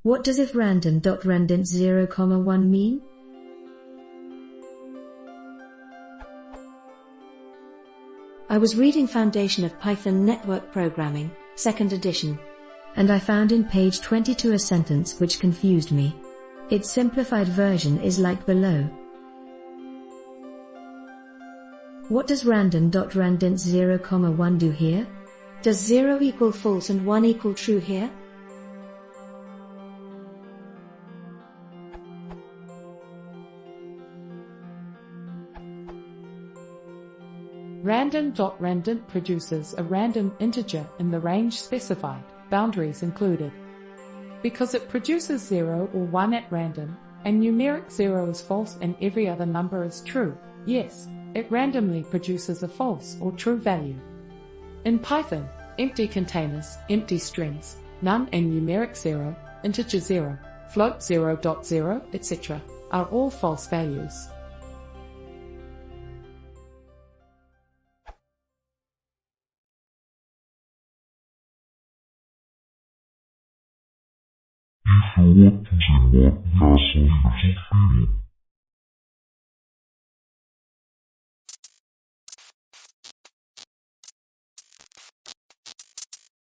What does if random.randint 0, 1 mean? I was reading Foundation of Python Network Programming, 2nd edition, and I found in page 22 a sentence which confused me. Its simplified version is like below. What does random.randint 0, 1 do here? Does 0 equal false and 1 equal true here? Random.randint produces a random integer in the range specified, boundaries included. Because it produces 0 or 1 at random, and numeric 0 is false and every other number is true, yes, it randomly produces a false or true value. In Python, empty containers, empty strings, none and numeric 0, integer 0, float 0.0, etc. are all false values. If you want to see more, just leave a video.